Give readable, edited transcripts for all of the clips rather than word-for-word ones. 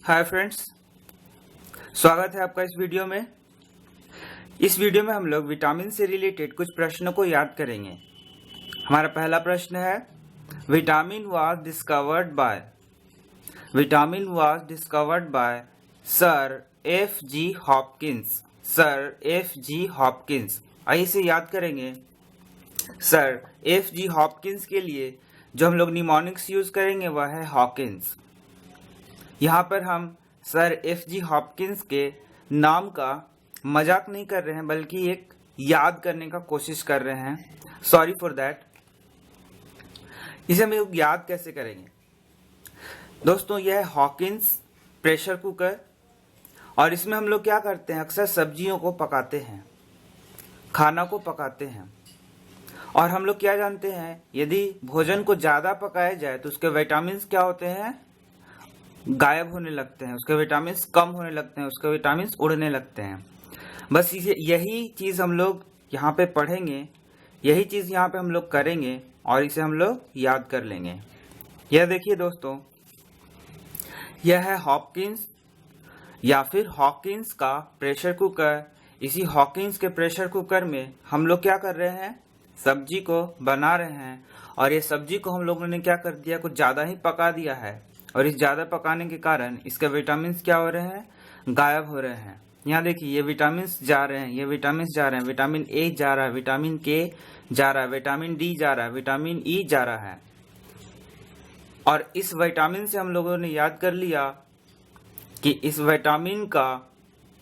Hi friends, स्वागत है आपका इस वीडियो में। इस वीडियो में हम लोग विटामिन से रिलेटेड कुछ प्रश्नों को याद करेंगे। हमारा पहला प्रश्न है, vitamin was discovered by sir F G Hopkins. आइए इसे याद करेंगे। सर एफ जी हॉपकिंस के लिए जो हम लोग निमोनिक्स यूज करेंगे वह है हॉकिंस। यहाँ पर हम सर एफ जी हॉपकिंस के नाम का मजाक नहीं कर रहे हैं, बल्कि एक याद करने का कोशिश कर रहे हैं। Sorry for that. इसे हम लोग याद कैसे करेंगे दोस्तों? यह है हॉकिंस प्रेशर कुकर, और इसमें हम लोग क्या करते हैं, अक्सर सब्जियों को पकाते हैं, खाना को पकाते हैं। और हम लोग क्या जानते हैं, यदि भोजन को ज्यादा पकाया जाए तो उसके विटामिन क्या होते हैं, गायब होने लगते हैं, उसके विटामिन कम होने लगते हैं, उसके विटामिन उड़ने लगते हैं। बस यही चीज हम लोग यहाँ पे पढ़ेंगे, यही चीज यहाँ पे हम लोग करेंगे और इसे हम लोग याद कर लेंगे। यह देखिए दोस्तों, यह है हॉपकिंस या फिर हॉकिंस का प्रेशर कुकर। इसी हॉकिंस के प्रेशर कुकर में हम लोग क्या कर रहे हैं, सब्जी को बना रहे हैं। और ये सब्जी को हम लोगों ने क्या कर दिया, कुछ ज्यादा ही पका दिया है, और इस ज्यादा पकाने के कारण इसके विटामिन क्या हो रहे हैं, गायब हो रहे हैं। यहाँ देखिए, ये विटामिन जा रहे हैं, ये विटामिन जा रहे हैं, विटामिन ए जा रहा है, विटामिन के जा रहा है, विटामिन डी जा रहा है, विटामिन ई जा रहा है। और इस विटामिन से हम लोगों ने याद कर लिया कि इस विटामिन का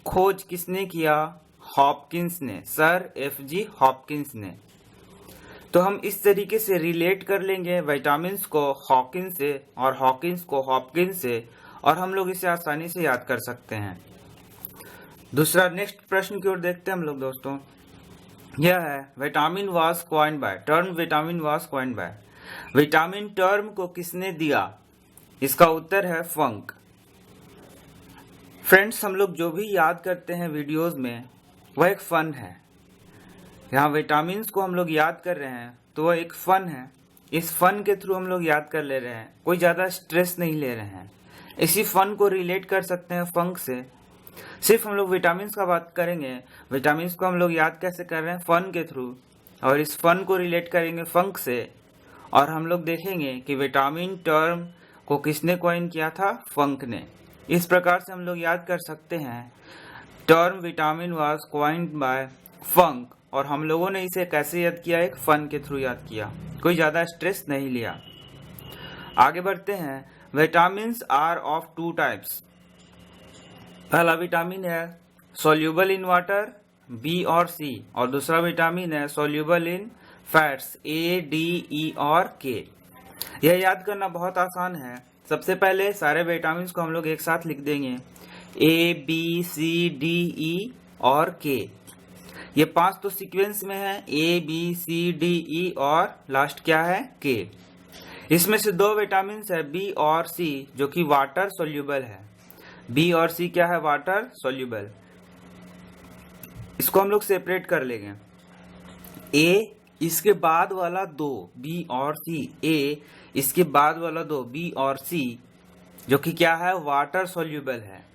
खोज किसने किया, हॉपकिंस ने, सर एफ जी हॉपकिंस ने। तो हम इस तरीके से रिलेट कर लेंगे विटामिन्स को हॉकिंस से और हॉकिंस को हॉपकिंस से, और हम लोग इसे आसानी से याद कर सकते हैं। दूसरा नेक्स्ट प्रश्न की ओर देखते हैं हम लोग दोस्तों। यह है, vitamin was coined bye, term vitamin was coined bye. Vitamin term को किसने दिया? इसका उत्तर है फंक। फ्रेंड्स, हम लोग जो भी याद करते हैं वीडियोज में वह एक फन है। यहाँ विटामिन को हम लोग याद कर रहे हैं तो वह एक फन है। इस फन के थ्रू हम लोग याद कर ले रहे हैं, कोई ज्यादा स्ट्रेस नहीं ले रहे हैं। इसी फन को रिलेट कर सकते हैं फंक से। सिर्फ हम लोग विटामिन का बात करेंगे, विटामिन को हम लोग याद कैसे कर रहे हैं, फन के थ्रू, और इस फन को रिलेट करेंगे फंक से। और हम लोग देखेंगे कि विटामिन टर्म को किसने कॉइन किया था, फंक ने। इस प्रकार से हम लोग याद कर सकते हैं, term vitamin was coined by Funk. और हम लोगों ने इसे कैसे याद किया, एक फन के थ्रू याद किया, कोई ज्यादा स्ट्रेस नहीं लिया। आगे बढ़ते हैं। Vitamins are of two types. पहला विटामिन है सोल्यूबल इन वाटर, बी और सी, और दूसरा विटामिन है soluble in fats, A D E और के। यह याद करना बहुत आसान है। सबसे पहले सारे विटामिन को हम लोग एक साथ लिख देंगे, A B C D E और के। ये 5 तो सीक्वेंस में है, A B C D E और लास्ट क्या है, के। इसमें से 2 विटामिन है बी और सी, जो कि वाटर सोल्यूबल है। बी और सी क्या है, वाटर सोल्यूबल। इसको हम लोग सेपरेट कर लेंगे। ए इसके बाद वाला 2, बी और सी, ए इसके बाद वाला 2, बी और सी, जो कि क्या है, वाटर सोल्यूबल है।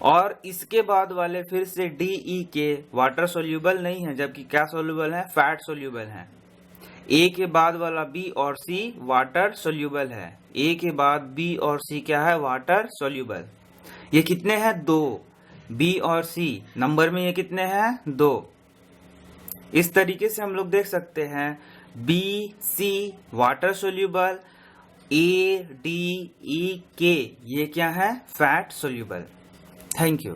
और इसके बाद वाले फिर से डी ई के वाटर सोल्यूबल नहीं है, जबकि क्या सोल्यूबल है, फैट सोल्यूबल है। ए के बाद वाला बी और सी वाटर सोल्यूबल है। ए के बाद बी और सी क्या है, वाटर सोल्यूबल। ये कितने हैं, 2। बी और सी नंबर में ये कितने हैं, 2। इस तरीके से हम लोग देख सकते हैं, B C water soluble, A D E K ये क्या है, फैट सोल्यूबल। Thank you.